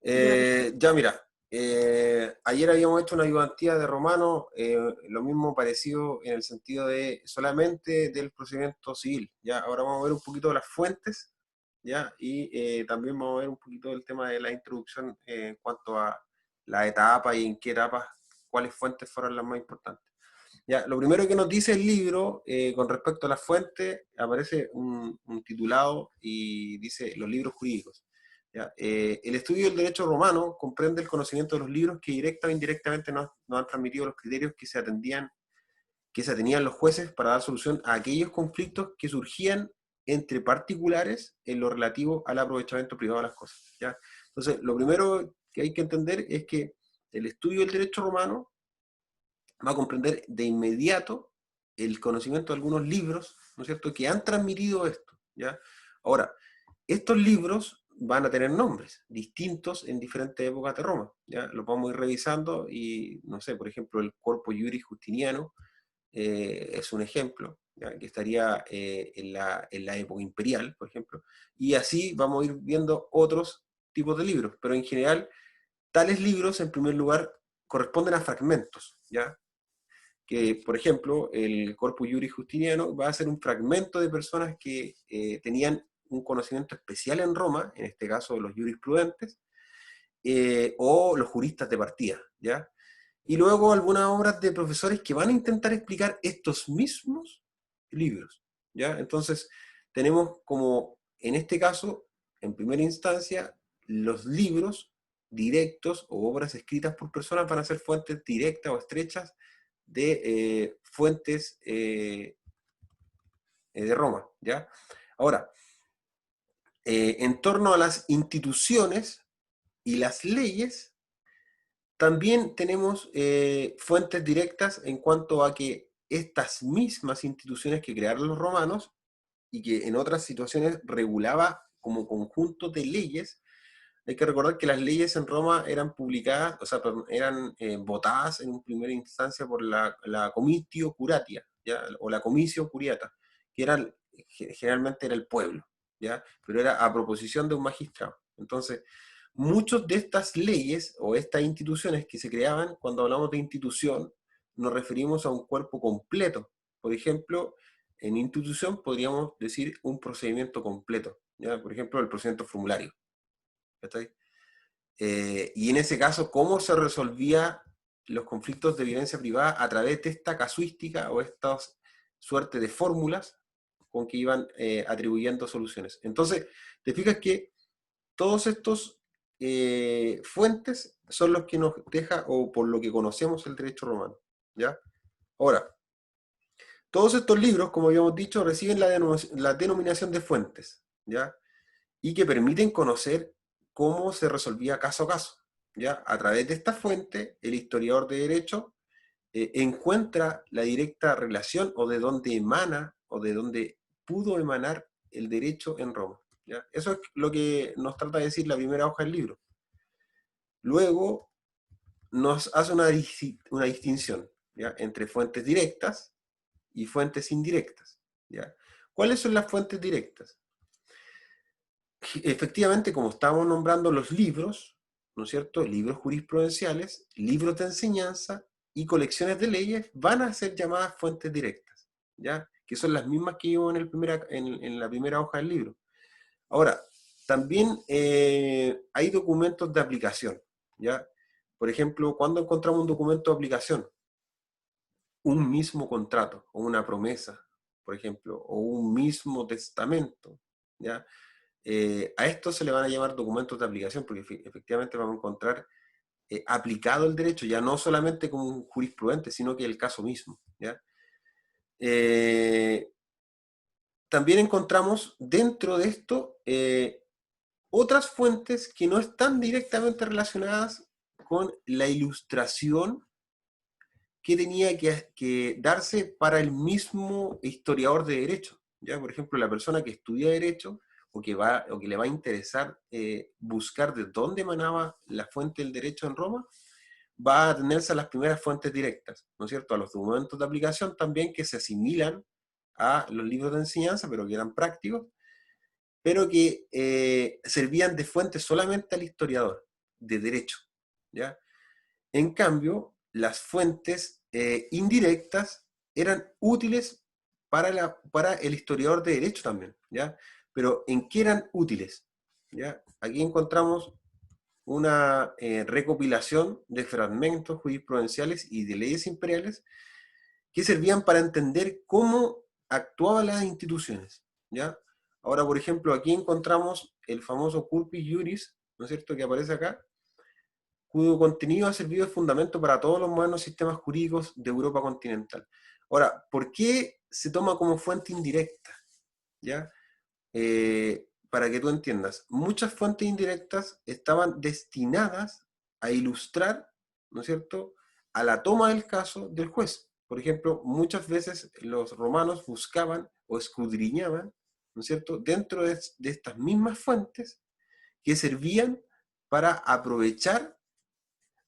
Ya, Ya mira, ayer habíamos hecho una ayudantía de Romano, lo mismo parecido en el sentido de solamente del procedimiento civil, ¿ya? Ahora vamos a ver un poquito de las fuentes, ¿ya? Y también vamos a ver un poquito del tema de la introducción en cuanto a la etapa y en qué etapas, cuáles fuentes fueron las más importantes. Ya, lo primero que nos dice el libro con respecto a las fuentes, aparece un titulado y dice los libros jurídicos. ¿Ya? El estudio del derecho romano comprende el conocimiento de los libros que directa o indirectamente nos han transmitido los criterios que se atenían los jueces para dar solución a aquellos conflictos que surgían entre particulares en lo relativo al aprovechamiento privado de las cosas. ¿Ya? Entonces, lo primero que hay que entender es que el estudio del derecho romano va a comprender de inmediato el conocimiento de algunos libros, ¿no es cierto?, que han transmitido esto, ¿ya? Ahora, estos libros van a tener nombres distintos en diferentes épocas de Roma, ¿ya? Los vamos a ir revisando y, no sé, por ejemplo, el Corpus Juris Justiniano es un ejemplo, ¿ya? Que estaría en la época imperial, por ejemplo, y así vamos a ir viendo otros tipos de libros, pero en general, tales libros, en primer lugar, corresponden a fragmentos, ¿ya? Que, por ejemplo, el Corpus Juris Justiniano va a ser un fragmento de personas que tenían un conocimiento especial en Roma, en este caso los jurisprudentes, o los juristas de partida, ¿ya? Y luego algunas obras de profesores que van a intentar explicar estos mismos libros, ¿ya? Entonces, tenemos como, en este caso, en primera instancia, los libros directos o obras escritas por personas van a ser fuentes directas o estrechas de fuentes de Roma, ¿ya? Ahora, en torno a las instituciones y las leyes, también tenemos fuentes directas en cuanto a que estas mismas instituciones que crearon los romanos y que en otras situaciones regulaba como conjunto de leyes. Hay que recordar que las leyes en Roma eran publicadas, o sea, eran votadas en primera instancia por la Comitio Curatia, ¿ya? O la Comicio Curiata, que generalmente era el pueblo, ¿ya? Pero era a proposición de un magistrado. Entonces, muchas de estas leyes o estas instituciones que se creaban, cuando hablamos de institución, nos referimos a un cuerpo completo. Por ejemplo, en institución podríamos decir un procedimiento completo, ¿ya? Por ejemplo, el procedimiento formulario. ¿Está? Y en ese caso, ¿cómo se resolvía los conflictos de violencia privada a través de esta casuística o estas suerte de fórmulas con que iban atribuyendo soluciones? Entonces, te fijas que todos estos fuentes son los que nos deja, o por lo que conocemos el derecho romano, ¿ya? Ahora, todos estos libros, como habíamos dicho, reciben la denominación de fuentes, ¿ya? Y que permiten conocer cómo se resolvía caso a caso. ¿Ya? A través de esta fuente, el historiador de derecho encuentra la directa relación o de dónde emana o de dónde pudo emanar el derecho en Roma. ¿Ya? Eso es lo que nos trata de decir la primera hoja del libro. Luego nos hace una distinción, ¿ya? Entre fuentes directas y fuentes indirectas. ¿Ya? ¿Cuáles son las fuentes directas? Efectivamente, como estábamos nombrando los libros, ¿no es cierto? Libros jurisprudenciales, libros de enseñanza y colecciones de leyes van a ser llamadas fuentes directas, ¿ya? Que son las mismas que vimos en la primera hoja del libro. Ahora, también hay documentos de aplicación, ¿ya? Por ejemplo, ¿cuándo encontramos un documento de aplicación? Un mismo contrato o una promesa, por ejemplo, o un mismo testamento, ¿ya? A esto se le van a llamar documentos de aplicación, porque efectivamente vamos a encontrar aplicado el derecho, ya no solamente como un jurisprudente, sino que el caso mismo, ¿ya? Eh, También encontramos dentro de esto otras fuentes que no están directamente relacionadas con la ilustración que tenía que darse para el mismo historiador de derecho. ¿Ya? Por ejemplo, la persona que estudia derecho o que le va a interesar buscar de dónde emanaba la fuente del derecho en Roma, va a atenerse a las primeras fuentes directas, ¿no es cierto? A los documentos de aplicación también que se asimilan a los libros de enseñanza, pero que eran prácticos, pero que servían de fuente solamente al historiador. de derecho, ¿ya? En cambio, las fuentes indirectas eran útiles para el historiador de derecho también, ¿ya? Pero ¿en qué eran útiles? ¿Ya? Aquí encontramos una recopilación de fragmentos jurisprudenciales y de leyes imperiales que servían para entender cómo actuaban las instituciones, ¿ya? Ahora, por ejemplo, aquí encontramos el famoso Corpus Juris, ¿no es cierto?, que aparece acá, cuyo contenido ha servido de fundamento para todos los modernos sistemas jurídicos de Europa continental. Ahora, ¿por qué se toma como fuente indirecta? ¿Ya? Para que tú entiendas, muchas fuentes indirectas estaban destinadas a ilustrar, ¿no es cierto?, a la toma del caso del juez. Por ejemplo, muchas veces los romanos buscaban o escudriñaban, ¿no es cierto?, dentro de estas mismas fuentes que servían para aprovechar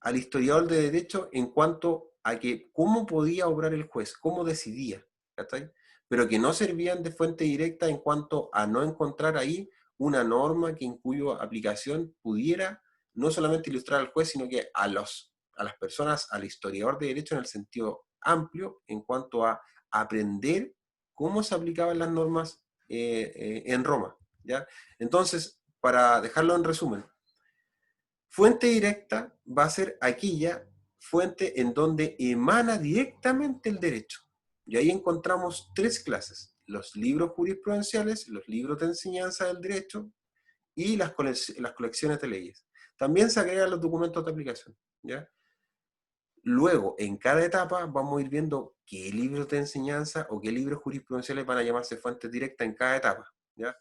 al historiador de derecho en cuanto a que cómo podía obrar el juez, cómo decidía, ¿cachai? Pero que no servían de fuente directa en cuanto a no encontrar ahí una norma que en cuya aplicación pudiera no solamente ilustrar al juez, sino que a las personas, al historiador de derecho en el sentido amplio, en cuanto a aprender cómo se aplicaban las normas en Roma, ¿ya? Entonces, para dejarlo en resumen, fuente directa va a ser aquella fuente en donde emana directamente el derecho. Y ahí encontramos tres clases: los libros jurisprudenciales, los libros de enseñanza del derecho y las colecciones de leyes. También se agregan los documentos de aplicación, ¿ya? Luego, en cada etapa vamos a ir viendo qué libros de enseñanza o qué libros jurisprudenciales van a llamarse fuentes directas en cada etapa, ¿ya?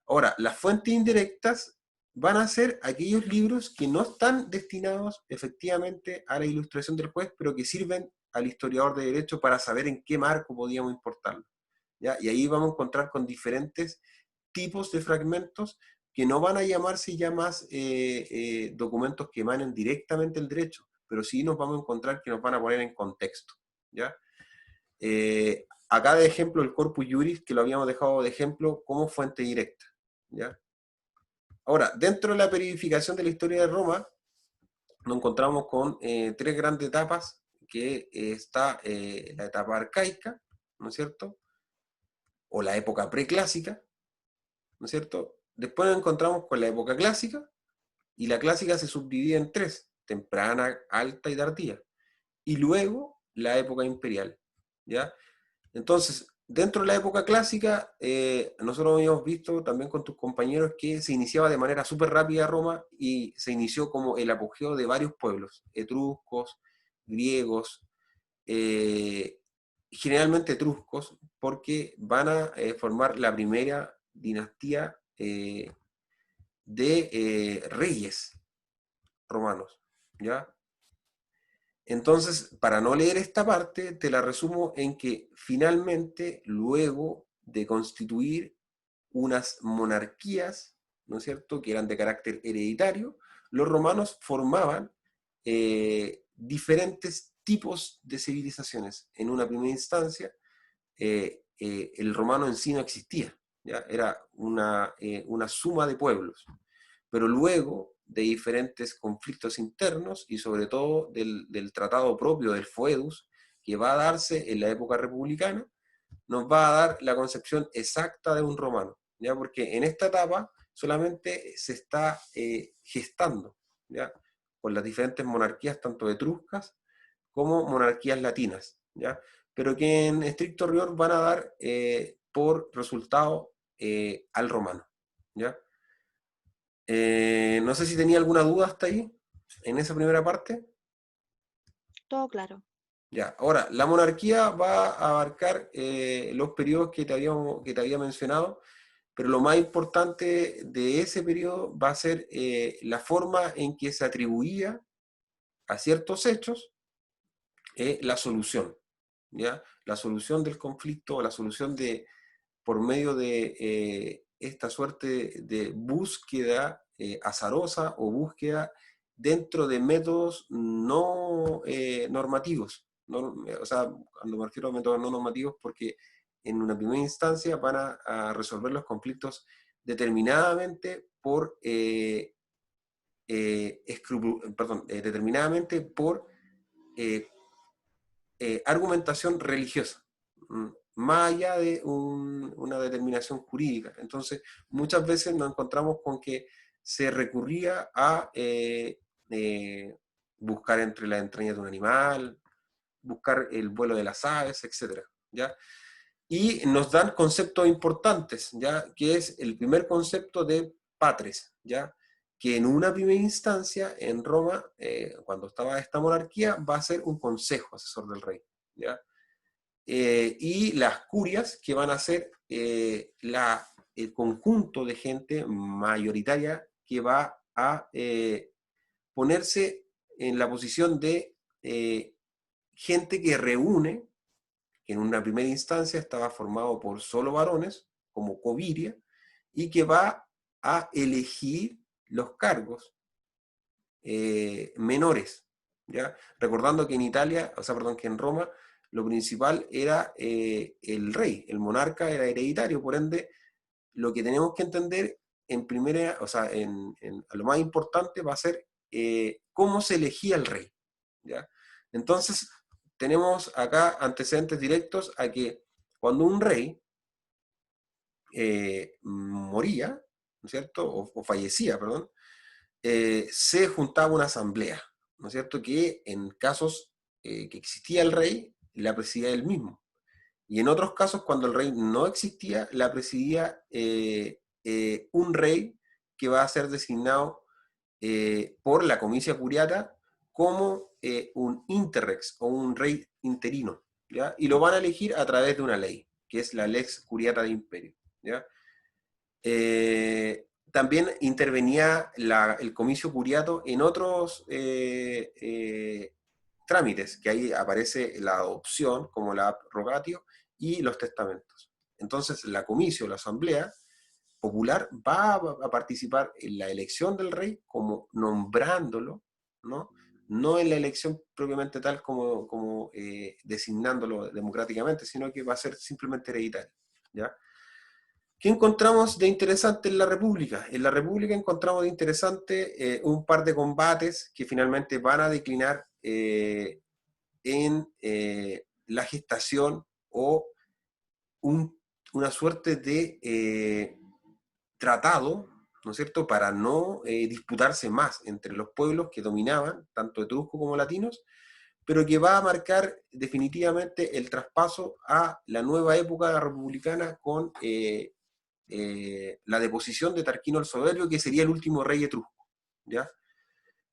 Ahora, las fuentes indirectas van a ser aquellos libros que no están destinados efectivamente a la ilustración del juez, pero que sirven al historiador de derecho para saber en qué marco podíamos importarlo, ¿ya? Y ahí vamos a encontrar con diferentes tipos de fragmentos que no van a llamarse ya más documentos que emanen directamente del derecho, pero sí nos vamos a encontrar que nos van a poner en contexto, ¿ya? Acá de ejemplo el Corpus Juris, que lo habíamos dejado de ejemplo como fuente directa, ¿ya? Ahora, dentro de la periodificación de la historia de Roma, nos encontramos con tres grandes etapas, que está la etapa arcaica, ¿no es cierto?, o la época preclásica, ¿no es cierto? Después nos encontramos con la época clásica, y la clásica se subdivide en tres: temprana, alta y tardía. Y luego la época imperial, ¿ya? Entonces, dentro de la época clásica, nosotros habíamos visto también con tus compañeros que se iniciaba de manera súper rápida Roma, y se inició como el apogeo de varios pueblos: etruscos, griegos, eh, generalmente etruscos, porque van a formar la primera dinastía de reyes romanos, ¿ya? Entonces, para no leer esta parte, te la resumo en que finalmente, luego de constituir unas monarquías, ¿no es cierto?, que eran de carácter hereditario, los romanos formaban diferentes tipos de civilizaciones. En una primera instancia, el romano en sí no existía, ¿ya? Era una suma de pueblos, pero luego de diferentes conflictos internos y sobre todo del tratado propio del Foedus, que va a darse en la época republicana, nos va a dar la concepción exacta de un romano, ¿ya? Porque en esta etapa solamente se está gestando, ¿ya?, por las diferentes monarquías, tanto etruscas como monarquías latinas, ¿ya? Pero que en estricto rigor van a dar por resultado al romano, ¿ya? No sé si tenía alguna duda hasta ahí, en esa primera parte. Todo claro. Ya, ahora, la monarquía va a abarcar los periodos que te había mencionado, pero lo más importante de ese periodo va a ser la forma en que se atribuía a ciertos hechos la solución, ¿ya? La solución del conflicto, la solución por medio de esta suerte de búsqueda azarosa o búsqueda dentro de métodos no normativos. No, o sea, cuando me refiero a métodos no normativos, porque en una primera instancia van a resolver los conflictos determinadamente por determinadamente por argumentación religiosa, más allá de una determinación jurídica. Entonces, muchas veces nos encontramos con que se recurría a buscar entre las entrañas de un animal, buscar el vuelo de las aves, etcétera, ¿ya? Y nos dan conceptos importantes, ¿ya? Que es el primer concepto de patres, ¿ya? Que en una primera instancia, en Roma, cuando estaba esta monarquía, va a ser un consejo asesor del rey, ¿ya? Y las curias, que van a ser el conjunto de gente mayoritaria que va a ponerse en la posición de gente que reúne, que en una primera instancia estaba formado por solo varones, como coviria, y que va a elegir los cargos menores, ¿ya? Recordando que en Italia, o sea, perdón, que en Roma, lo principal era el rey, el monarca era hereditario, por ende, lo que tenemos que entender en primera, o sea, a lo más importante va a ser cómo se elegía el rey, ¿ya? Entonces, tenemos acá antecedentes directos a que cuando un rey moría, ¿no es cierto? O fallecía, perdón, se juntaba una asamblea, ¿no es cierto? Que en casos que existía el rey, la presidía él mismo. Y en otros casos, cuando el rey no existía, la presidía un rey que va a ser designado por la comicia curiata como un interrex o un rey interino, ¿ya? Y lo van a elegir a través de una ley, que es la Lex Curiata de Imperio, ¿ya? También intervenía el comicio curiato en otros trámites, que ahí aparece la adopción como la rogatio y los testamentos. Entonces la comicio, la asamblea popular, va a participar en la elección del rey como nombrándolo, ¿no? No en la elección propiamente tal como designándolo democráticamente, sino que va a ser simplemente hereditario, ¿ya? ¿Qué encontramos de interesante en la República? En la República encontramos de interesante un par de combates que finalmente van a declinar en la gestación o una suerte de tratado, ¿no es cierto?, para no disputarse más entre los pueblos que dominaban, tanto etruscos como latinos, pero que va a marcar definitivamente el traspaso a la nueva época republicana con la deposición de Tarquino el Soberbio, que sería el último rey etrusco, ¿ya?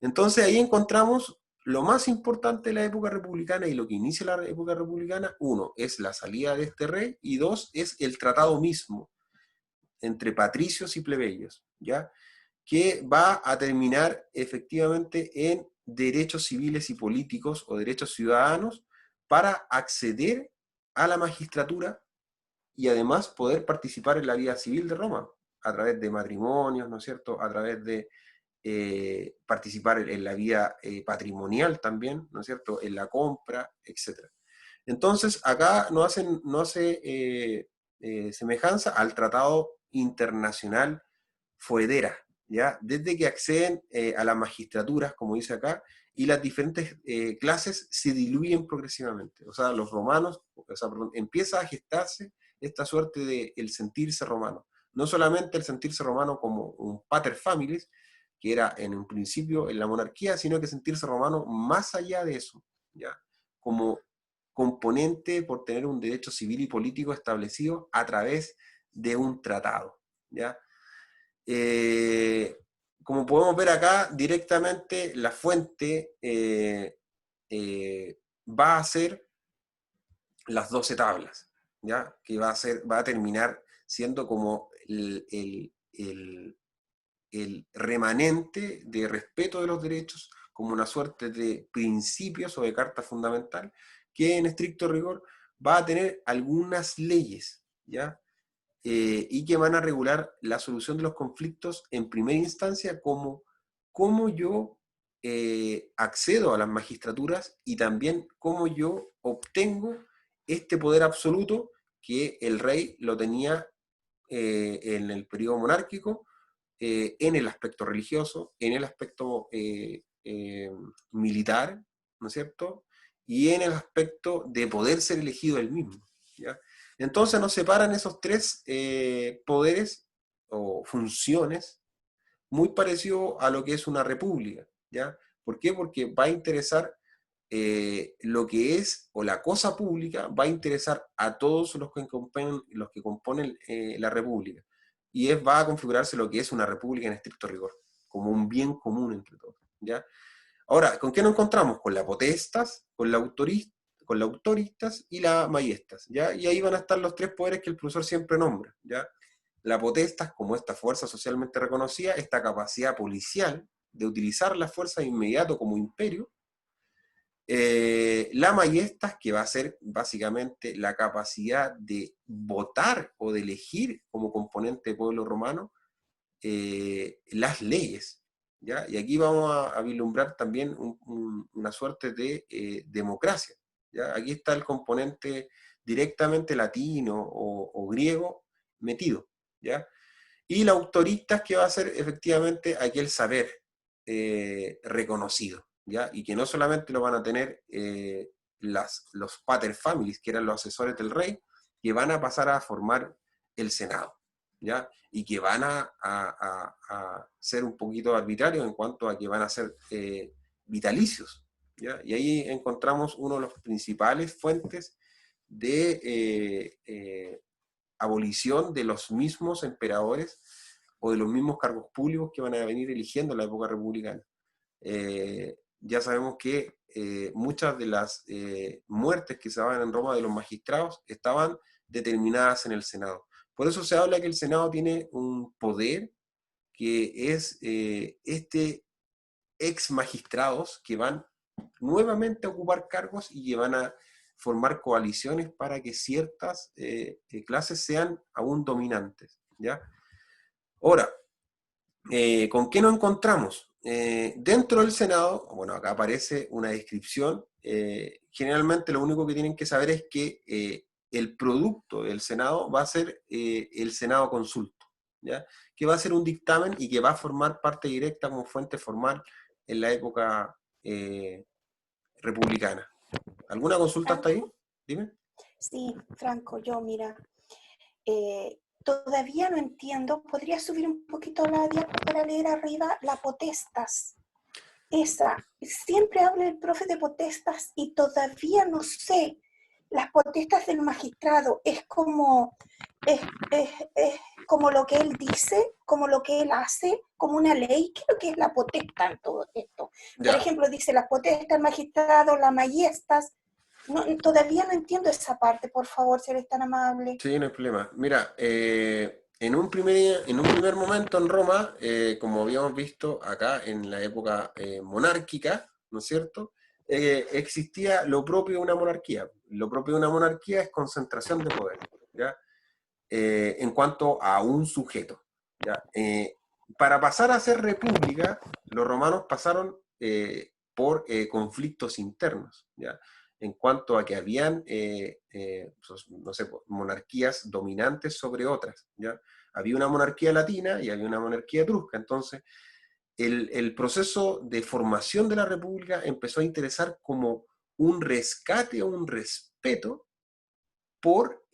Entonces ahí encontramos lo más importante de la época republicana y lo que inicia la época republicana. Uno, es la salida de este rey, y dos, es el tratado mismo entre patricios y plebeyos, ¿ya? Que va a terminar efectivamente en derechos civiles y políticos o derechos ciudadanos para acceder a la magistratura y además poder participar en la vida civil de Roma, a través de matrimonios, ¿no es cierto?, a través de participar en la vida patrimonial también, ¿no es cierto?, en la compra, etc. Entonces, acá no hace semejanza al Tratado Internacional Foedera, ¿ya? Desde que acceden a las magistraturas, como dice acá, y las diferentes clases se diluyen progresivamente. O sea, los romanos, o sea, perdón, empieza a gestarse esta suerte de el sentirse romano. No solamente el sentirse romano como un pater familias, que era en un principio en la monarquía, sino que sentirse romano más allá de eso, ¿ya? Como componente por tener un derecho civil y político establecido a través de un tratado, ¿ya? Eh, Como podemos ver acá, directamente la fuente va a ser las 12 tablas, ¿ya? Que va a terminar siendo como el remanente de respeto de los derechos, como una suerte de principios o de carta fundamental, que en estricto rigor va a tener algunas leyes, ¿ya? Y que van a regular la solución de los conflictos en primera instancia, como cómo yo accedo a las magistraturas y también cómo yo obtengo este poder absoluto que el rey lo tenía en el periodo monárquico, en el aspecto religioso, en el aspecto militar, ¿no es cierto? Y en el aspecto de poder ser elegido él mismo, ¿ya? Entonces nos separan esos tres poderes o funciones muy parecido a lo que es una república, ¿ya? ¿Por qué? Porque va a interesar lo que es, o la cosa pública, va a interesar a todos los que componen la república. Y va a configurarse lo que es una república en estricto rigor, como un bien común entre todos, ¿ya? Ahora, ¿con qué nos encontramos? Con la potestas, con la autoristas y la maiestas, ¿ya? Y ahí van a estar los tres poderes que el profesor siempre nombra, ¿ya? La potestas, como esta fuerza socialmente reconocida, esta capacidad policial de utilizar la fuerza de inmediato como imperio. La maiestas, que va a ser básicamente la capacidad de votar o de elegir como componente del pueblo romano las leyes, ¿ya? Y aquí vamos a vislumbrar también una suerte de democracia, ¿ya? Aquí está el componente directamente latino o griego metido, ¿ya? Y la autoristas, que va a ser efectivamente aquel saber reconocido, ¿ya? Y que no solamente lo van a tener los pater families, que eran los asesores del rey, que van a pasar a formar el Senado, ¿ya? Y que van a ser un poquito arbitrarios en cuanto a que van a ser vitalicios, ¿ya? Y ahí encontramos uno de los principales fuentes de abolición de los mismos emperadores o de los mismos cargos públicos que van a venir eligiendo en la época republicana. Ya sabemos que muchas de las muertes que se daban en Roma de los magistrados estaban determinadas en el Senado. Por eso se habla que el Senado tiene un poder que es este ex magistrados que van nuevamente a ocupar cargos y que van a formar coaliciones para que ciertas clases sean aún dominantes, ¿ya? Ahora, ¿con qué nos encontramos? Dentro del Senado, bueno, acá aparece una descripción. Generalmente lo único que tienen que saber es que el producto del Senado va a ser el Senado consulto, ¿ya? Que va a ser un dictamen y que va a formar parte directa como fuente formal en la época republicana. ¿Alguna consulta hasta ahí? Franco, Dime. sí, Franco, yo mira, todavía no entiendo, ¿podría subir un poquito la diapo para leer arriba la potestas? Esa, siempre habla el profe de potestas y todavía no sé, las potestas del magistrado es, es como lo que él dice, como lo que él hace, como una ley. ¿Qué es lo que es la potestad en todo esto? Por Ya, ejemplo, dice las potestas del magistrado, las maiestas. No, todavía no entiendo esa parte, por favor, si eres tan amable. sí, no hay problema. Mira, en un primer momento en Roma, como habíamos visto acá en la época monárquica, ¿no es cierto? Existía lo propio de una monarquía. Lo propio de una monarquía es concentración de poder, ¿ya? En cuanto a un sujeto, ¿ya? Para pasar a ser república, los romanos pasaron por conflictos internos, ¿ya? En cuanto a que habían, pues, no sé, monarquías dominantes sobre otras, ¿ya? Había una monarquía latina y había una monarquía etrusca. Entonces el proceso de formación de la república empezó a interesar como un rescate o un respeto por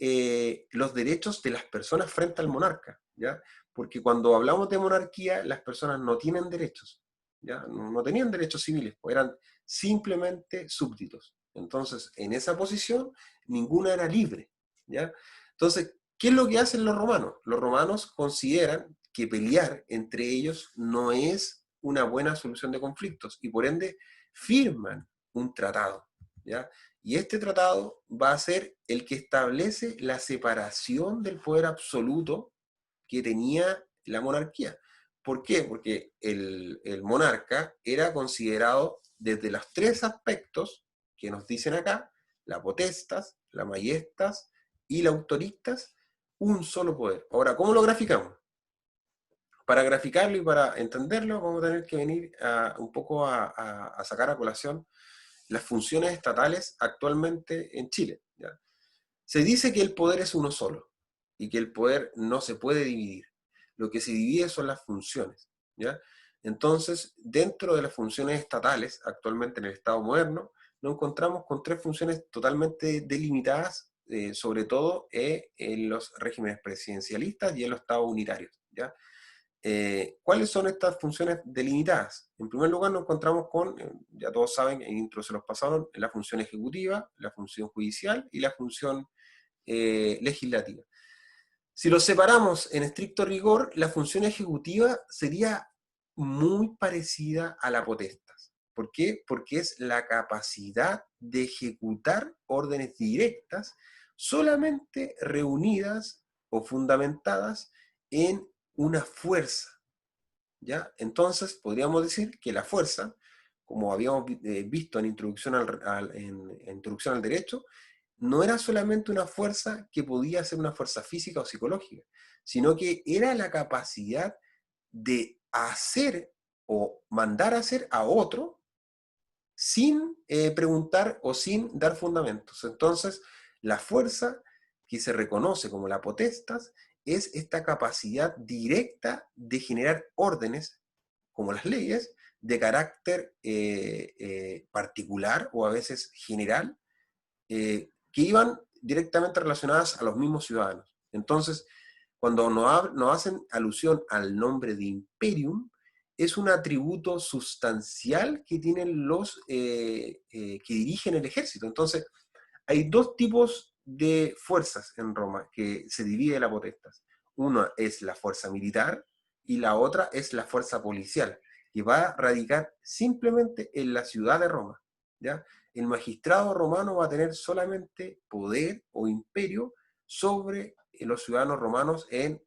los derechos de las personas frente al monarca, ¿ya? Porque cuando hablamos de monarquía, las personas no tienen derechos, ¿ya? No tenían derechos civiles, pues eran simplemente súbditos. Entonces, en esa posición, ninguna era libre, ¿ya? Entonces, ¿qué es lo que hacen los romanos? Los romanos consideran que pelear entre ellos no es una buena solución de conflictos y por ende firman un tratado, ¿ya? Y este tratado va a ser el que establece la separación del poder absoluto que tenía la monarquía. ¿Por qué? Porque el monarca era considerado desde los tres aspectos que nos dicen acá, la potestas, la maiestas y la autoristas, un solo poder. Ahora, ¿cómo lo graficamos? Para graficarlo y para entenderlo, vamos a tener que venir un poco a sacar a colación las funciones estatales actualmente en Chile, ¿ya? Se dice que el poder es uno solo y que el poder no se puede dividir. lo que se divide son las funciones, ¿ya? Entonces, dentro de las funciones estatales, actualmente en el Estado moderno, nos encontramos con tres funciones totalmente delimitadas, sobre todo en los regímenes presidencialistas y en los estados unitarios, ¿ya? ¿Cuáles son estas funciones delimitadas? En primer lugar nos encontramos con, ya todos saben, en intro se los pasaron, la función ejecutiva, la función judicial y la función legislativa. Si los separamos en estricto rigor, la función ejecutiva sería muy parecida a la potestas. ¿Por qué? Porque es la capacidad de ejecutar órdenes directas solamente reunidas o fundamentadas en una fuerza, ¿ya? Entonces, podríamos decir que la fuerza, como habíamos visto en Introducción al Derecho, no era solamente una fuerza que podía ser una fuerza física o psicológica, sino que era la capacidad de hacer o mandar a hacer a otro sin preguntar o sin dar fundamentos. Entonces, la fuerza que se reconoce como la potestas es esta capacidad directa de generar órdenes, como las leyes, de carácter particular o a veces general, que iban directamente relacionadas a los mismos ciudadanos. Entonces, cuando nos hacen alusión al nombre de imperium, es un atributo sustancial que tienen los que dirigen el ejército. Entonces, hay dos tipos de fuerzas en Roma que se divide la potestas. Una es la fuerza militar y la otra es la fuerza policial, que va a radicar simplemente en la ciudad de Roma, ¿ya? El magistrado romano va a tener solamente poder o imperio sobre los ciudadanos romanos en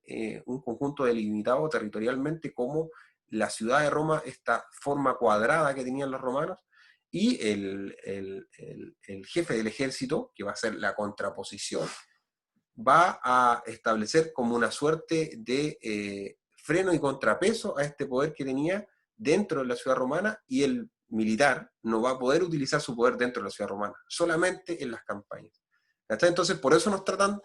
un conjunto delimitado territorialmente como la ciudad de Roma, esta forma cuadrada que tenían los romanos, y el jefe del ejército, que va a ser la contraposición, va a establecer como una suerte de freno y contrapeso a este poder que tenía dentro de la ciudad romana, y el militar no va a poder utilizar su poder dentro de la ciudad romana, solamente en las campañas. Entonces, por eso nos tratan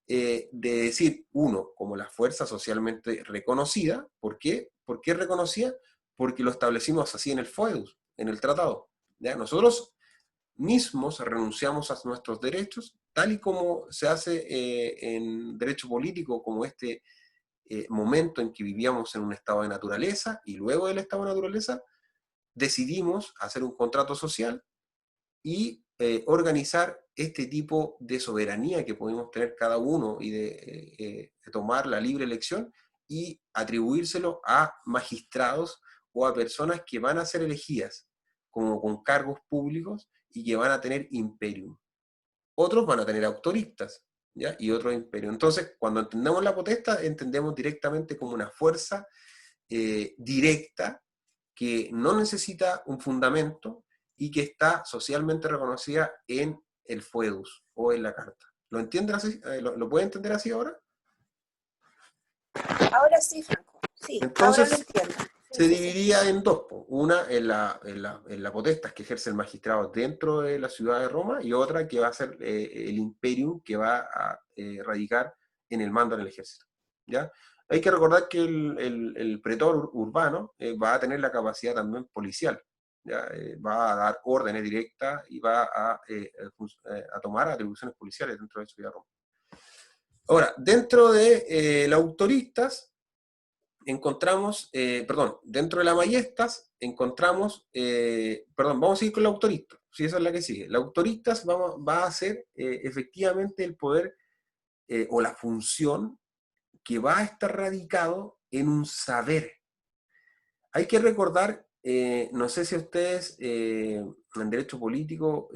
de decir, uno, como la fuerza socialmente reconocida. ¿Por qué? ¿Por qué reconocida? Porque lo establecimos así en el foedus, en el tratado, ¿ya? Nosotros mismos renunciamos a nuestros derechos, tal y como se hace en derecho político, como este momento en que vivíamos en un estado de naturaleza, y luego del estado de naturaleza decidimos hacer un contrato social y organizar este tipo de soberanía que podemos tener cada uno y de tomar la libre elección y atribuírselo a magistrados o a personas que van a ser elegidas como con cargos públicos y que van a tener imperium. Otros van a tener autoristas, ¿ya? Y otros imperium. Entonces, cuando entendemos la potestad, entendemos directamente como una fuerza directa que no necesita un fundamento y que está socialmente reconocida en el foedus o en la carta. ¿Lo entienden así? ¿Lo puede entender así ahora? Ahora sí, Franco. Sí, ahora lo Entonces, entiendo. Sí, se sí, sí. dividiría en dos. Una en la potestas que ejerce el magistrado dentro de la ciudad de Roma, y otra que va a ser el imperium, que va a radicar en el mando del ejército, ¿ya? Hay que recordar que el pretor urbano va a tener la capacidad también policial, ¿ya? Va a dar órdenes directas y va a tomar atribuciones policiales dentro de la ciudad de Roma. Ahora, dentro de la autoristas, encontramos, dentro de la Maiestas encontramos, vamos a ir con la autorista, si esa es la que sigue. La autoristas va a ser efectivamente el poder o la función que va a estar radicado en un saber. Hay que recordar, no sé si ustedes en derecho político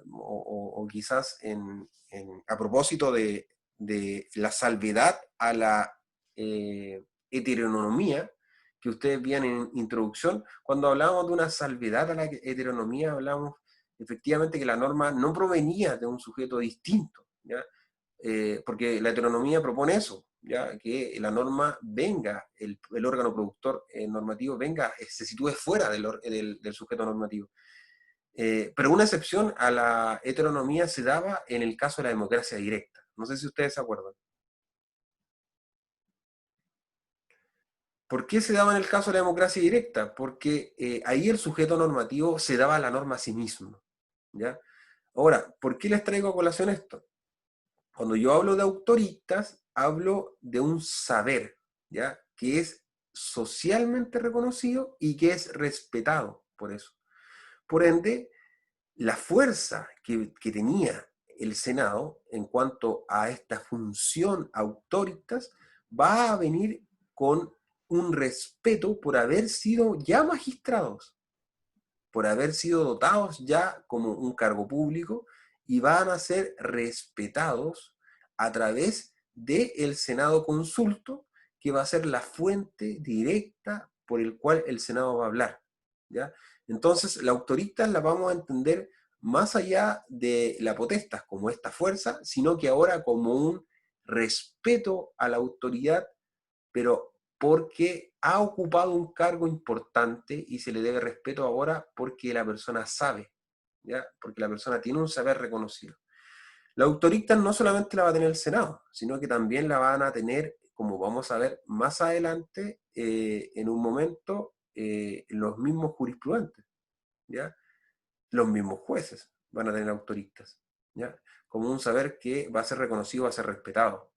o quizás a propósito de la salvedad a la heteronomía que ustedes veían en introducción, cuando hablábamos de una salvedad a la heteronomía, hablamos efectivamente que la norma no provenía de un sujeto distinto, ¿ya? Porque la heteronomía propone eso, ¿ya? Que la norma venga, el órgano productor normativo venga, se sitúe fuera del sujeto normativo. Pero una excepción a la heteronomía se daba en el caso de la democracia directa. No sé si ustedes se acuerdan. ¿Por qué se daba en el caso de la democracia directa? Porque ahí el sujeto normativo se daba la norma a sí mismo, ¿ya? Ahora, ¿por qué les traigo a colación esto? Cuando yo hablo de autoristas, hablo de un saber, ¿ya? Que es socialmente reconocido y que es respetado por eso. Por ende, la fuerza que tenía el Senado en cuanto a esta función autoritas va a venir con un respeto por haber sido ya magistrados, por haber sido dotados ya como un cargo público y van a ser respetados a través del Senado consulto, que va a ser la fuente directa por el cual el Senado va a hablar, ¿ya? Entonces, la autoridad la vamos a entender más allá de la potestad como esta fuerza, sino que ahora como un respeto a la autoridad, pero porque ha ocupado un cargo importante y se le debe respeto ahora porque la persona sabe, ¿ya? Porque la persona tiene un saber reconocido. La autoridad no solamente la va a tener el Senado, sino que también la van a tener, como vamos a ver más adelante, en un momento, los mismos jurisprudentes, ¿ya? Los mismos jueces van a tener autoristas, ¿ya? Como un saber que va a ser reconocido, va a ser respetado.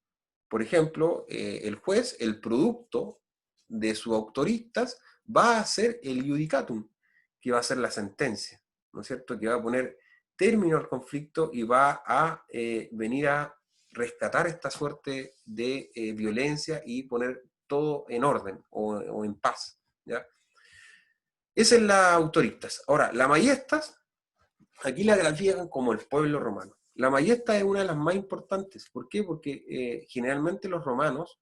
Por ejemplo, el juez, el producto de sus autoristas, va a ser el judicatum, que va a ser la sentencia, ¿no es cierto? Que va a poner término al conflicto y va a venir a rescatar esta suerte de violencia y poner todo en orden o en paz, ¿ya? Esa es la autoristas. Ahora, la maiestas, aquí la grafican como el pueblo romano. La maiesta es una de las más importantes. ¿Por qué? Porque generalmente los romanos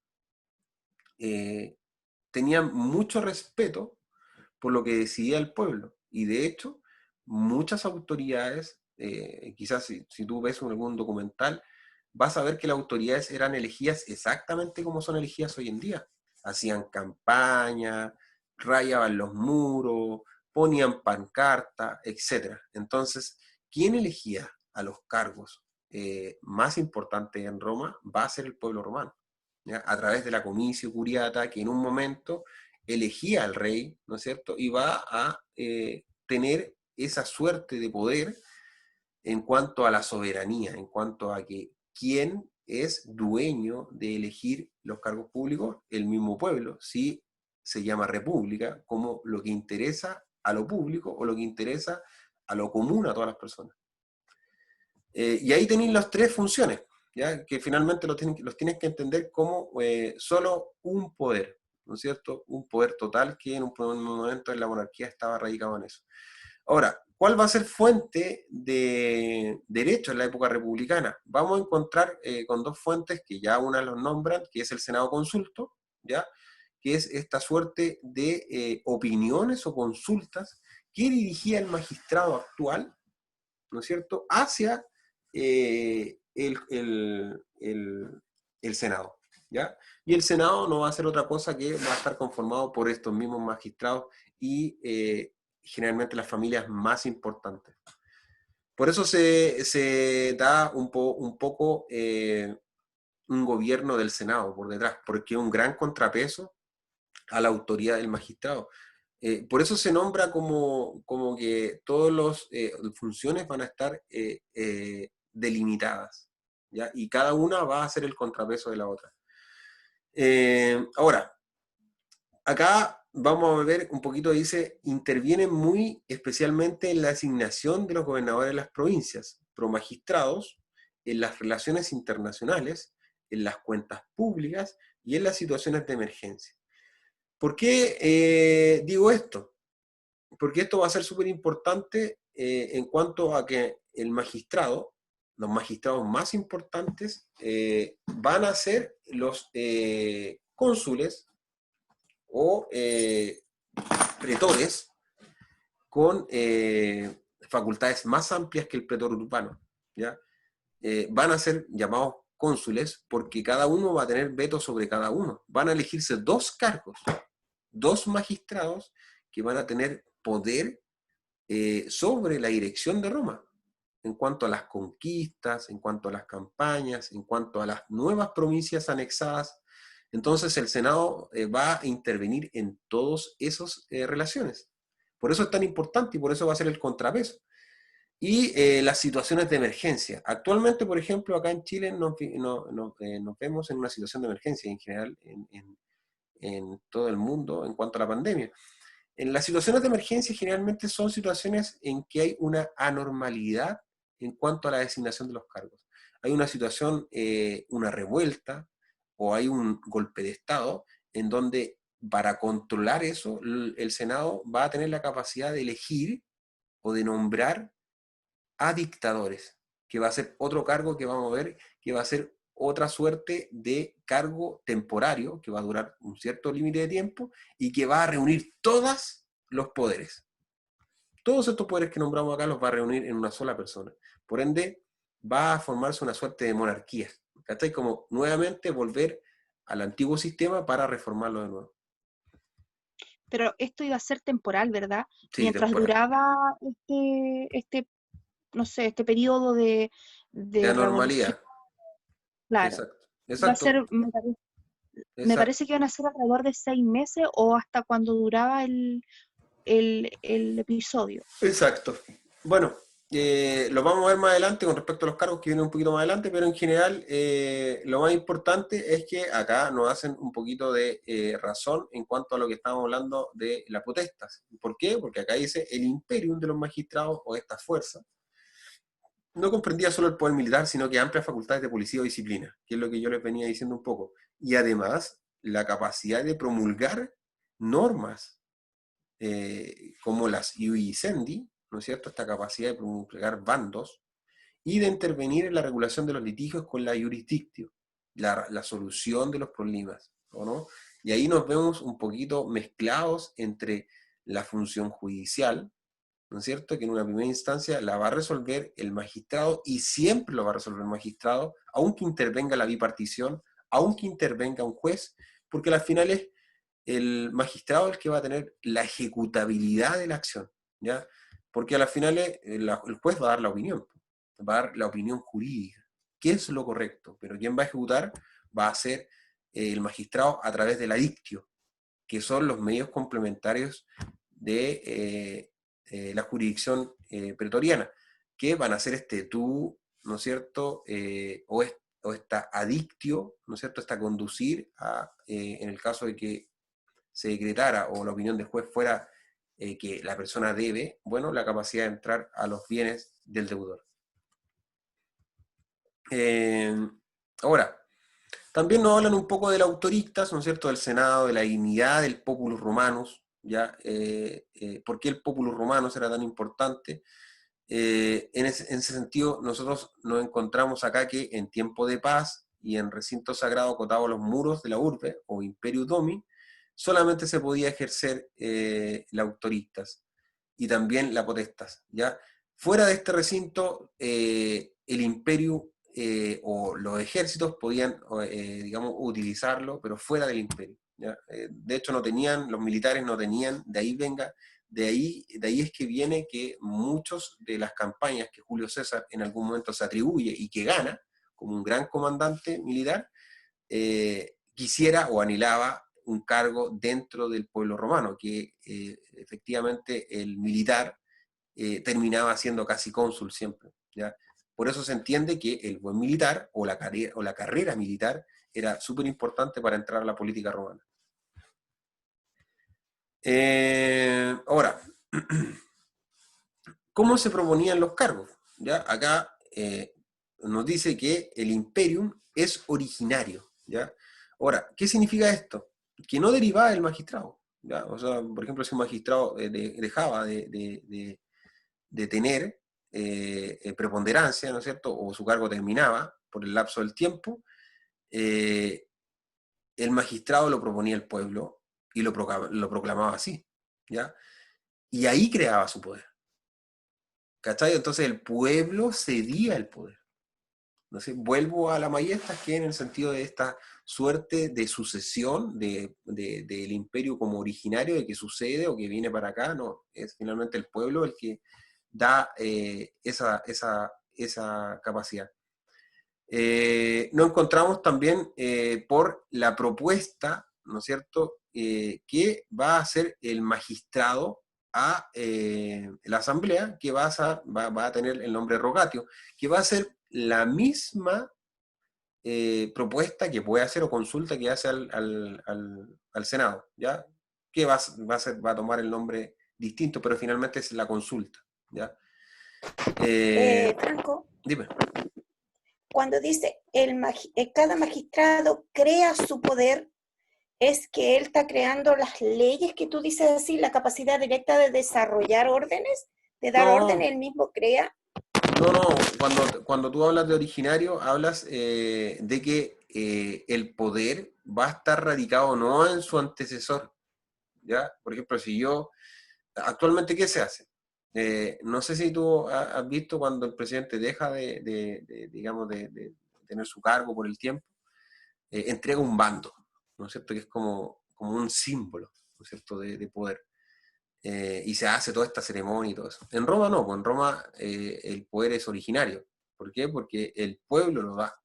tenían mucho respeto por lo que decidía el pueblo. Y de hecho, muchas autoridades, quizás si tú ves algún documental, vas a ver que las autoridades eran elegidas exactamente como son elegidas hoy en día. Hacían campaña, rayaban los muros, ponían pancarta, etc. Entonces, ¿quién elegía a los cargos más importantes en Roma? Va a ser el pueblo romano, ¿ya? A través de la comicio curiata, que en un momento elegía al rey, ¿no es cierto? Y va a tener esa suerte de poder en cuanto a la soberanía, en cuanto a que quién es dueño de elegir los cargos públicos, el mismo pueblo, si se llama república, como lo que interesa a lo público o lo que interesa a lo común a todas las personas. Y ahí tenéis las tres funciones, ¿ya? Que finalmente los tienes que entender como solo un poder, ¿no es cierto? Un poder total que en un momento en la monarquía estaba radicado en eso. Ahora, ¿cuál va a ser fuente de derecho en la época republicana? Vamos a encontrar con dos fuentes que ya una los nombran, que es el Senado Consulto, ¿ya? Que es esta suerte de opiniones o consultas que dirigía el magistrado actual, ¿no es cierto?, hacia el Senado, ¿ya? Y el Senado no va a hacer otra cosa que va a estar conformado por estos mismos magistrados y generalmente las familias más importantes. Por eso se da un poco un gobierno del Senado por detrás, porque es un gran contrapeso a la autoridad del magistrado. Por eso se nombra como que todas las funciones van a estar delimitadas, ¿ya? Y cada una va a ser el contrapeso de la otra. Ahora, acá vamos a ver un poquito, dice, interviene muy especialmente en la asignación de los gobernadores de las provincias, promagistrados, en las relaciones internacionales, en las cuentas públicas y en las situaciones de emergencia. ¿Por qué digo esto? Porque esto va a ser súper importante en cuanto a que el magistrado, los magistrados más importantes, van a ser los cónsules o pretores con facultades más amplias que el pretor urbano, ¿ya? Van a ser llamados cónsules porque cada uno va a tener veto sobre cada uno. Van a elegirse dos cargos, dos magistrados que van a tener poder sobre la dirección de Roma, en cuanto a las conquistas, en cuanto a las campañas, en cuanto a las nuevas provincias anexadas. Entonces el Senado va a intervenir en todas esas relaciones. Por eso es tan importante y por eso va a ser el contrapeso. Y las situaciones de emergencia. Actualmente, por ejemplo, acá en Chile nos vemos en una situación de emergencia en general en todo el mundo en cuanto a la pandemia. En las situaciones de emergencia generalmente son situaciones en que hay una anormalidad en cuanto a la designación de los cargos. Hay una situación, una revuelta o hay un golpe de Estado en donde para controlar eso el Senado va a tener la capacidad de elegir o de nombrar a dictadores, que va a ser otro cargo que vamos a ver, que va a ser otra suerte de cargo temporario, que va a durar un cierto límite de tiempo y que va a reunir todos los poderes. Todos estos poderes que nombramos acá los va a reunir en una sola persona. Por ende, va a formarse una suerte de monarquía. ¿Cachai? Como nuevamente volver al antiguo sistema para reformarlo de nuevo. Pero esto iba a ser temporal, ¿verdad? Sí, Mientras temporal. duraba no sé, este periodo De de revolución, anormalidad. claro. Exacto. Va a ser, Exacto. me Exacto. parece que van a ser alrededor de 6 meses o hasta cuando duraba el episodio. Exacto. Bueno, lo vamos a ver más adelante con respecto a los cargos que vienen un poquito más adelante, pero en general lo más importante es que acá nos hacen un poquito de razón en cuanto a lo que estamos hablando de las potestas. ¿Por qué? Porque acá dice el imperium de los magistrados o esta fuerza no comprendía solo el poder militar, sino que amplias facultades de policía o disciplina, que es lo que yo les venía diciendo un poco. Y además, la capacidad de promulgar normas como las iudicendi, ¿no es cierto? Esta capacidad de promulgar bandos y de intervenir en la regulación de los litigios con la jurisdictio, la solución de los problemas, ¿o no? Y ahí nos vemos un poquito mezclados entre la función judicial, ¿no es cierto? Que en una primera instancia la va a resolver el magistrado y siempre lo va a resolver el magistrado, aunque intervenga la bipartición, aunque intervenga un juez, porque al final es el magistrado el que va a tener la ejecutabilidad de la acción, ¿ya? Porque a las finales el juez va a dar la opinión, va a dar la opinión jurídica, qué es lo correcto, pero quien va a ejecutar va a ser el magistrado a través de la dictio, que son los medios complementarios de la jurisdicción pretoriana, que van a ser este tú, ¿no es cierto? O esta adictio, ¿no es cierto? Esta conducir a, en el caso de que se decretara o la opinión del juez fuera que la persona debe, bueno, la capacidad de entrar a los bienes del deudor. Ahora, también nos hablan un poco del autoristas, ¿no es cierto?, del Senado, de la dignidad del populus romanus, ¿ya? ¿Por qué el populus romanus era tan importante? En ese sentido, nosotros nos encontramos acá que en tiempo de paz y en recinto sagrado acotado a los muros de la urbe, o imperio domi, solamente se podía ejercer la autoristas y también la potestas, ¿ya? Fuera de este recinto, el imperio o los ejércitos podían, digamos, utilizarlo, pero fuera del imperio, ¿ya? De hecho, no tenían, los militares no tenían, de ahí venga, de ahí es que viene que muchas de las campañas que Julio César en algún momento se atribuye y que gana como un gran comandante militar, quisiera o anhelaba un cargo dentro del pueblo romano, que efectivamente el militar terminaba siendo casi cónsul siempre, ¿ya? Por eso se entiende que el buen militar o la carrera militar era súper importante para entrar a la política romana. Ahora, ¿cómo se proponían los cargos? ¿Ya? Acá nos dice que el imperium es originario, ¿ya? Ahora, ¿qué significa esto? Que no derivaba del magistrado, ¿ya? O sea, por ejemplo, si un magistrado dejaba de tener preponderancia, ¿no es cierto? O su cargo terminaba por el lapso del tiempo, eh, el magistrado lo proponía el pueblo y lo proclamaba así, ¿ya? Y ahí creaba su poder. ¿Cachai? Entonces el pueblo cedía el poder. Entonces vuelvo a la Mayestas, que en el sentido de esta suerte de sucesión del imperio como originario, de que sucede o que viene para acá, no, es finalmente el pueblo el que da esa capacidad. Nos encontramos también por la propuesta, ¿no es cierto?, que va a hacer el magistrado a la asamblea, que va a tener el nombre rogatio, que va a ser la misma propuesta que puede hacer o consulta que hace al Senado, ¿ya? Que va a tomar el nombre distinto, pero finalmente es la consulta, ¿ya? Franco, Dime. cuando dice cada magistrado crea su poder, es que él está creando las leyes que tú dices así, la capacidad directa de desarrollar órdenes, de dar órdenes, No, él mismo crea. no, cuando tú hablas de originario, hablas de que el poder va a estar radicado no en su antecesor, ¿ya? Por ejemplo, si yo, actualmente, ¿qué se hace? No sé si tú has visto cuando el presidente deja digamos, de tener su cargo por el tiempo, entrega un bando, ¿no es cierto? Que es como un símbolo, ¿no es cierto?, de poder. Y se hace toda esta ceremonia y todo eso. En Roma no, pues en Roma el poder es originario. ¿Por qué? Porque el pueblo lo da.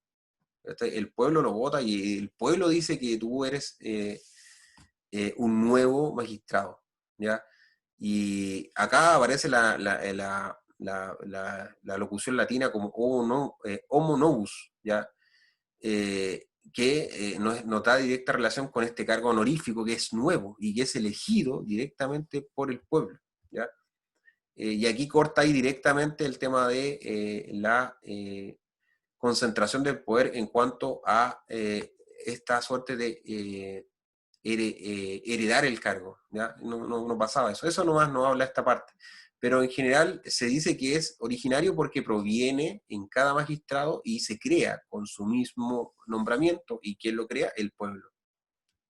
El pueblo lo vota y el pueblo dice que tú eres un nuevo magistrado, ¿ya? Y acá aparece la locución latina como homo novus, ¿ya? Que no da directa relación con este cargo honorífico que es nuevo y que es elegido directamente por el pueblo, ¿ya? Y aquí corta ahí directamente el tema de la concentración del poder en cuanto a esta suerte de heredar el cargo, ¿ya? No pasaba eso. Eso nomás no habla esta parte. Pero en general se dice que es originario porque proviene en cada magistrado y se crea con su mismo nombramiento. ¿Y quién lo crea? El pueblo.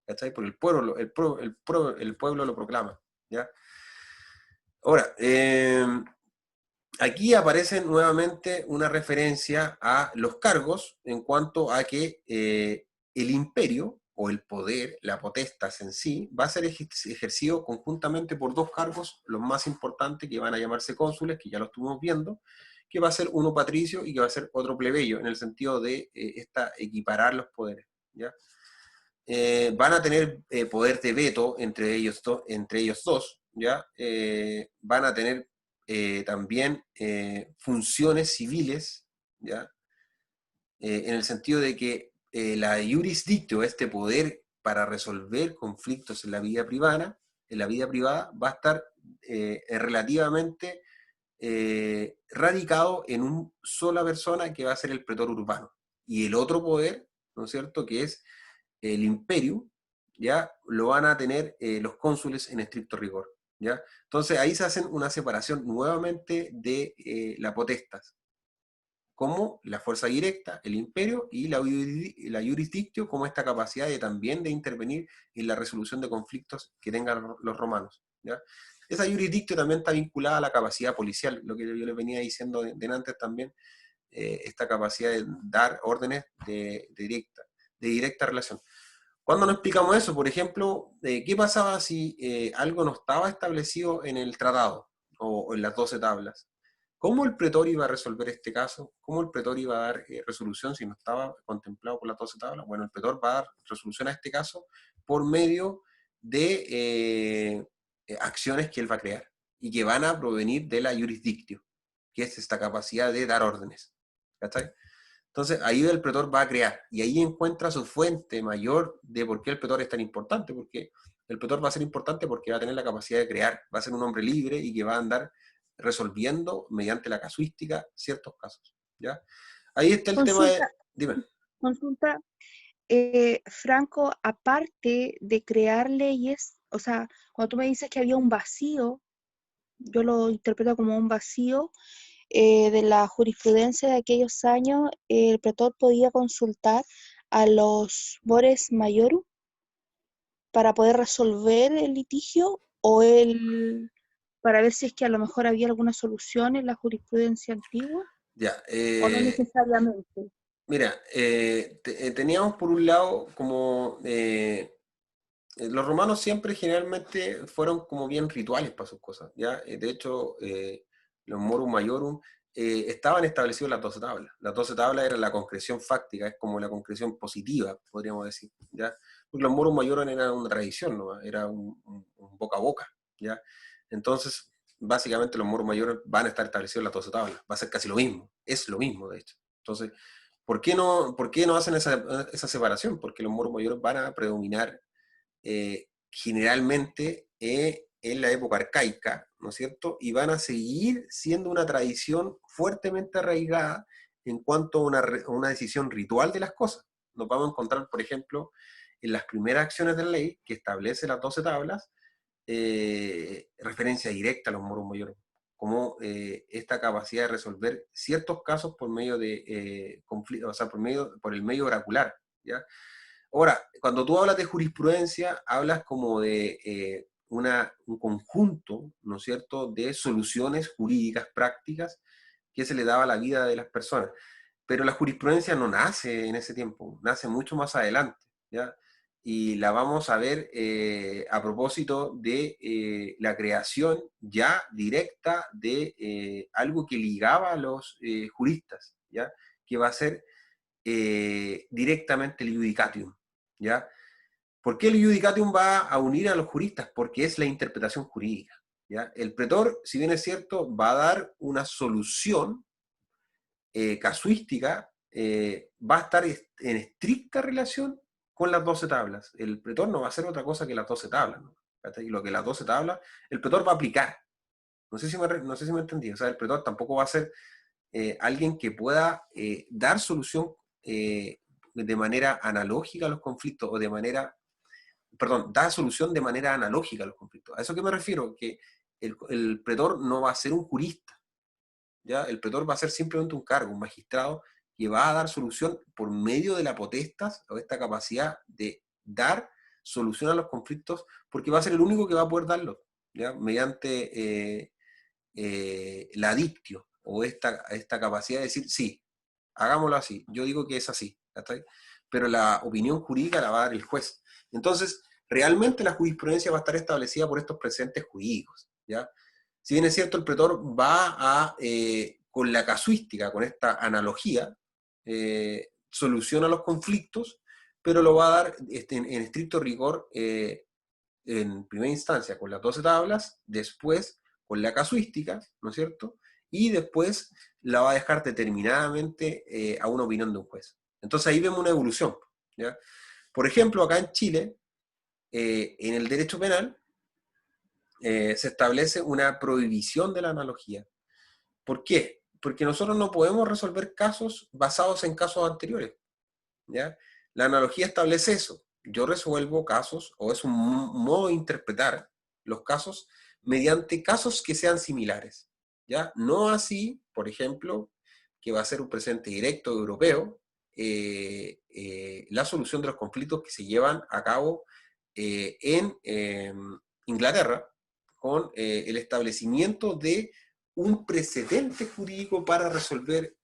¿Cachai? Porque el pueblo lo proclama, ¿ya? Ahora, aquí aparece nuevamente una referencia a los cargos en cuanto a que el imperio o el poder, la potestas en sí, va a ser ejercido conjuntamente por dos cargos, los más importantes, que van a llamarse cónsules, que ya lo estuvimos viendo, que va a ser uno patricio y que va a ser otro plebeyo, en el sentido de equiparar los poderes, ¿ya? Van a tener poder de veto entre ellos dos, ¿ya? Van a tener también funciones civiles, ¿ya? En el sentido de que la jurisdictio, este poder para resolver conflictos en la vida privada va a estar relativamente radicado en una sola persona que va a ser el pretor urbano. Y el otro poder, ¿no es cierto?, que es el imperio, ¿ya? Lo van a tener los cónsules en estricto rigor, ¿ya? Entonces ahí se hacen una separación nuevamente de la potestas, como la fuerza directa, el imperio, y la jurisdictio como esta capacidad de también de intervenir en la resolución de conflictos que tengan los romanos, ¿ya? Esa jurisdictio también está vinculada a la capacidad policial, lo que yo les venía diciendo de antes también, esta capacidad de dar órdenes de directa relación. ¿Cuándo no explicamos eso? Por ejemplo, ¿qué pasaba si algo no estaba establecido en el tratado o en las 12 tablas? ¿Cómo el pretor iba a resolver este caso? ¿Cómo el pretor iba a dar resolución si no estaba contemplado por las 12 tablas? Bueno, el pretor va a dar resolución a este caso por medio de acciones que él va a crear y que van a provenir de la jurisdictio, que es esta capacidad de dar órdenes. ¿Cachai? Entonces ahí el pretor va a crear y ahí encuentra su fuente mayor de por qué el pretor es tan importante, porque el pretor va a ser importante porque va a tener la capacidad de crear, va a ser un hombre libre y que va a andar resolviendo mediante la casuística ciertos casos, ¿ya? Ahí está el tema de... Consulta, Dime. consulta, Franco, aparte de crear leyes, o sea, cuando tú me dices que había un vacío, yo lo interpreto como un vacío de la jurisprudencia de aquellos años, el pretor podía consultar a los mores maiorum para poder resolver el litigio o para ver si es que a lo mejor había alguna solución en la jurisprudencia antigua Ya, o no necesariamente. mira, teníamos por un lado como... los romanos siempre generalmente fueron como bien rituales para sus cosas, ¿ya? De hecho, los morum maiorum estaban establecidos las 12 tablas. Las 12 tablas eran la concreción fáctica, es como la concreción positiva, podríamos decir, ¿ya? Porque los moros mayores eran una tradición, ¿no? Era un boca a boca, ¿ya? Entonces, básicamente los moros mayores van a estar establecidos en las 12 tablas, va a ser casi lo mismo, es lo mismo, de hecho. Entonces, por qué no hacen esa separación? Porque los moros mayores van a predominar generalmente en la época arcaica, ¿no es cierto? Y van a seguir siendo una tradición fuertemente arraigada en cuanto a una decisión ritual de las cosas. Nos vamos a encontrar, por ejemplo, en las primeras acciones de la ley, que establece las 12 tablas, referencia directa a los moros mayores, como esta capacidad de resolver ciertos casos por medio de conflictos, o sea, por el medio oracular, ¿ya? Ahora, cuando tú hablas de jurisprudencia, hablas como de un conjunto, ¿no es cierto?, de soluciones jurídicas prácticas que se le daba a la vida de las personas. Pero la jurisprudencia no nace en ese tiempo, nace mucho más adelante, ¿ya? Y la vamos a ver a propósito de la creación ya directa de algo que ligaba a los juristas, ¿ya? Que va a ser directamente el judicatium, ¿ya? ¿Por qué el judicatium va a unir a los juristas? Porque es la interpretación jurídica, ¿ya? El pretor, si bien es cierto, va a dar una solución casuística, va a estar en estricta relación con las 12 tablas. El pretor no va a hacer otra cosa que las 12 tablas, ¿no? Y lo que las 12 tablas, el pretor va a aplicar. No sé si me entendí. O sea, el pretor tampoco va a ser alguien que pueda dar solución de manera analógica a los conflictos, o de manera, perdón, da solución de manera analógica a los conflictos. ¿A eso qué me refiero? Que el pretor no va a ser un jurista, ¿ya? El pretor va a ser simplemente un cargo, un magistrado, que va a dar solución por medio de la potestas, o esta capacidad de dar solución a los conflictos, porque va a ser el único que va a poder darlo, ¿ya? Mediante la dictio, o esta capacidad de decir, sí, hagámoslo así, yo digo que es así, ¿está? Pero la opinión jurídica la va a dar el juez. Entonces, realmente la jurisprudencia va a estar establecida por estos precedentes jurídicos, ¿ya? Si bien es cierto, el pretor va a, con la casuística, con esta analogía, soluciona los conflictos, pero lo va a dar en estricto rigor en primera instancia con las 12 tablas, después con la casuística, ¿no es cierto? Y después la va a dejar determinadamente a una opinión de un juez. Entonces ahí vemos una evolución, ¿ya? Por ejemplo, acá en Chile, en el derecho penal, se establece una prohibición de la analogía. ¿Por qué? Porque nosotros no podemos resolver casos basados en casos anteriores, ¿ya? La analogía establece eso. Yo resuelvo casos, o es un modo de interpretar los casos mediante casos que sean similares, ¿ya? No así, por ejemplo, que va a ser un precedente directo europeo, la solución de los conflictos que se llevan a cabo en Inglaterra, con el establecimiento de un precedente jurídico para resolver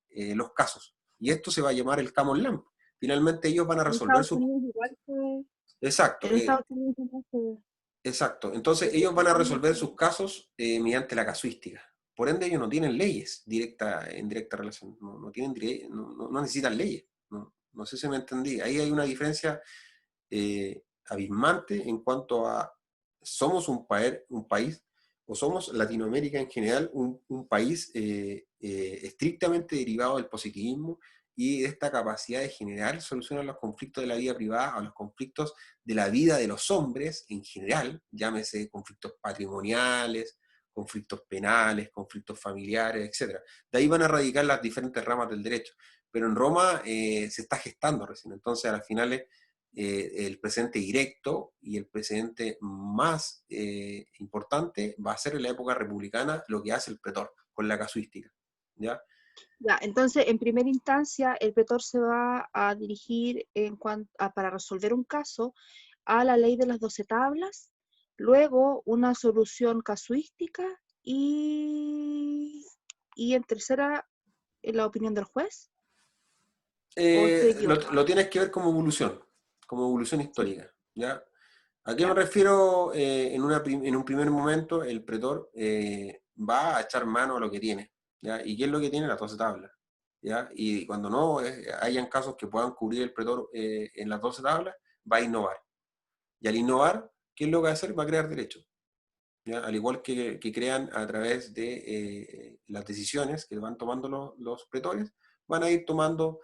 los casos. Y esto se va a llamar el common law. Finalmente ellos van a En resolver Estados sus... Unidos igual que... Exacto, En Estados Unidos igual que... exacto. Entonces ellos van a resolver sus casos mediante la casuística. Por ende ellos no tienen leyes en directa relación, no necesitan leyes. No sé si me entendí. Ahí hay una diferencia abismante en cuanto a somos un país, o somos Latinoamérica en general, un país estrictamente derivado del positivismo y de esta capacidad de generar soluciones a los conflictos de la vida privada, a los conflictos de la vida de los hombres en general, llámese conflictos patrimoniales, conflictos penales, conflictos familiares, etc. De ahí van a radicar las diferentes ramas del derecho. Pero en Roma se está gestando recién, entonces a las finales el precedente directo y el precedente más importante va a ser en la época republicana lo que hace el pretor con la casuística, ¿ya? Ya, entonces, en primera instancia, el pretor se va a dirigir para resolver un caso a la ley de las 12 tablas, luego una solución casuística y en tercera, la opinión del juez. ¿O estoy equivocada? Lo tienes que ver como evolución Sí. histórica, ¿ya? ¿A qué me Ya. refiero? En un primer momento el pretor va a echar mano a lo que tiene, ¿ya? ¿Y qué es lo que tiene? Las 12 tablas, ¿ya? Y cuando no hayan casos que puedan cubrir el pretor en las 12 tablas, va a innovar. Y al innovar, ¿qué es lo que va a hacer? Va a crear derechos. ¿Ya? Al igual que crean a través de las decisiones que van tomando los pretores, van a ir tomando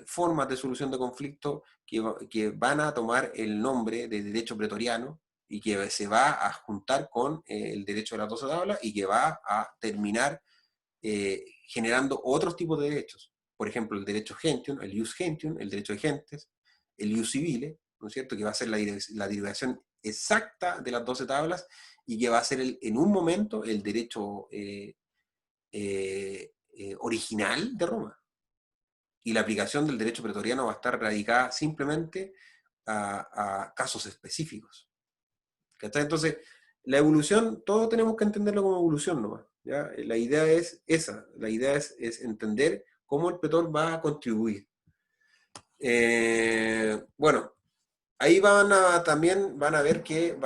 formas de solución de conflicto que van a tomar el nombre de derecho pretoriano y que se va a juntar con el derecho de las 12 tablas y que va a terminar generando otros tipos de derechos. Por ejemplo, el derecho gentium, el ius gentium, el derecho de gentes, el ius civile, ¿no es cierto?, que va a ser la derivación exacta de las 12 tablas y que va a ser en un momento el derecho original de Roma. Y la aplicación del derecho pretoriano va a estar radicada simplemente a casos específicos. ¿Cachai? Entonces, la evolución, todo tenemos que entenderlo como evolución nomás, ¿ya? La idea es esa, la idea es entender cómo el pretor va a contribuir. Bueno, ahí también van a ver que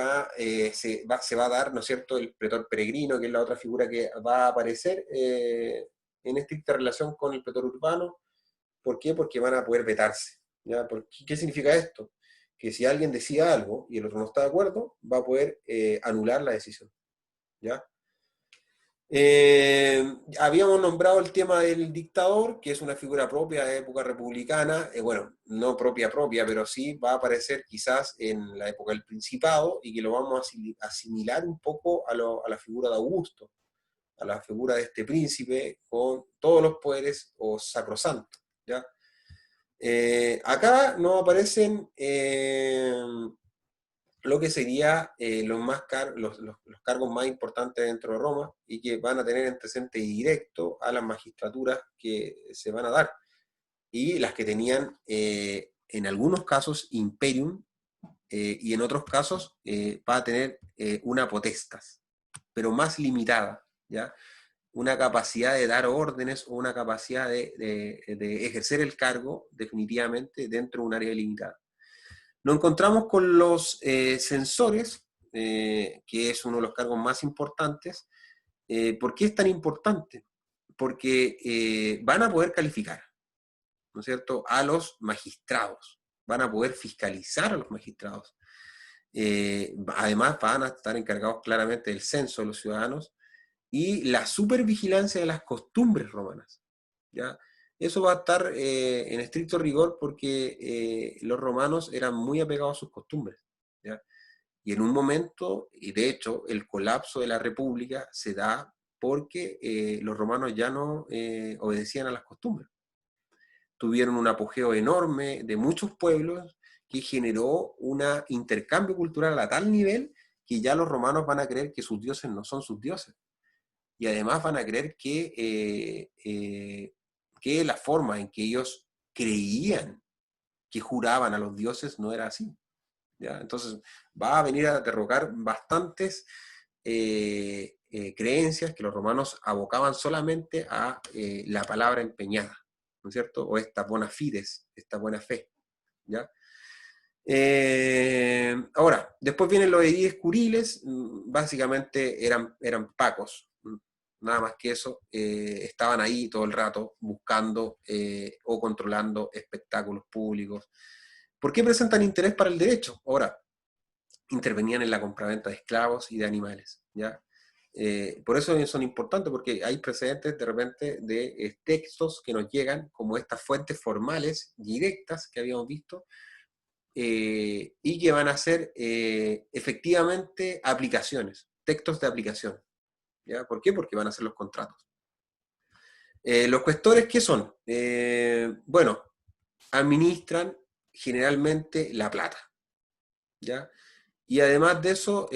se va a dar, ¿no es cierto?, el pretor peregrino, que es la otra figura que va a aparecer en estricta relación con el pretor urbano. ¿Por qué? Porque van a poder vetarse, ¿ya? ¿Qué significa esto? Que si alguien decía algo y el otro no está de acuerdo, va a poder anular la decisión, ¿ya? Habíamos nombrado el tema del dictador, que es una figura propia de época republicana, bueno, no propia, pero sí va a aparecer quizás en la época del Principado y que lo vamos a asimilar un poco a la figura de Augusto, a la figura de este príncipe con todos los poderes o sacrosantos, ¿ya? Acá no aparecen lo que sería los cargos más importantes dentro de Roma y que van a tener antecedente directo a las magistraturas que se van a dar y las que tenían en algunos casos imperium y en otros casos va a tener una potestas, pero más limitada, ¿ya? Una capacidad de dar órdenes o una capacidad de ejercer el cargo definitivamente dentro de un área limitada. Nos encontramos con los censores, que es uno de los cargos más importantes. ¿Por qué es tan importante? Porque van a poder calificar, ¿no es cierto?, a los magistrados, van a poder fiscalizar a los magistrados. Además van a estar encargados claramente del censo de los ciudadanos y la supervigilancia de las costumbres romanas, ¿ya? Eso va a estar en estricto rigor porque los romanos eran muy apegados a sus costumbres, ¿ya? Y en un momento, y de hecho, el colapso de la república se da porque los romanos ya no obedecían a las costumbres. Tuvieron un apogeo enorme de muchos pueblos que generó un intercambio cultural a tal nivel que ya los romanos van a creer que sus dioses no son sus dioses. Y además van a creer que la forma en que ellos creían que juraban a los dioses no era así, ¿ya? Entonces va a venir a derrocar bastantes creencias que los romanos abocaban solamente a la palabra empeñada, ¿no es cierto? O esta bona fides, esta buena fe, ¿ya? Ahora, después vienen los ediles curiles, básicamente eran pacos, nada más que eso, estaban ahí todo el rato buscando o controlando espectáculos públicos. ¿Por qué presentan interés para el derecho? Ahora, intervenían en la compraventa de esclavos y de animales, ¿ya? Por eso son importantes, porque hay precedentes de repente de textos que nos llegan, como estas fuentes formales directas que habíamos visto, y que van a ser efectivamente aplicaciones, textos de aplicación, ¿ya? ¿Por qué? Porque van a ser los contratos. Los cuestores, ¿qué son? Bueno, administran generalmente la plata, ¿ya? Y además de eso,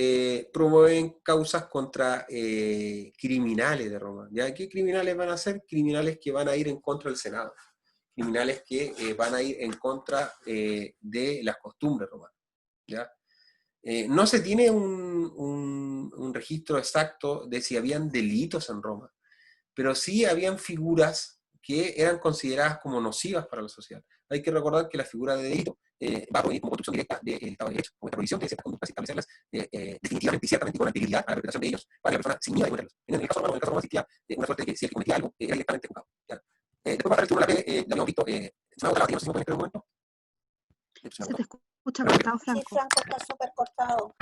promueven causas contra criminales de Roma, ¿ya? ¿Qué criminales van a ser? Criminales que van a ir en contra del Senado, criminales que van a ir en contra de las costumbres romanas, ¿ya? No se tiene un registro exacto de si habían delitos en Roma, pero sí habían figuras que eran consideradas como nocivas para la sociedad. Hay que recordar que la figura de delito va a provenir como construcción directa del Estado de Derecho, como esta prohibición de ciertas conductas y establecerlas definitivamente y ciertamente con anterioridad a la perpetración de ellos, para que la persona se inhiba de cometerlos. En el caso romano existía una suerte de que si el que cometía algo era directamente juzgado. Después para el tribunal AP, lo habíamos visto, se me ha agotado, no sé si me pueden en este momento. Se te escucha cortado, Sí, Franco. Franco está súper cortado.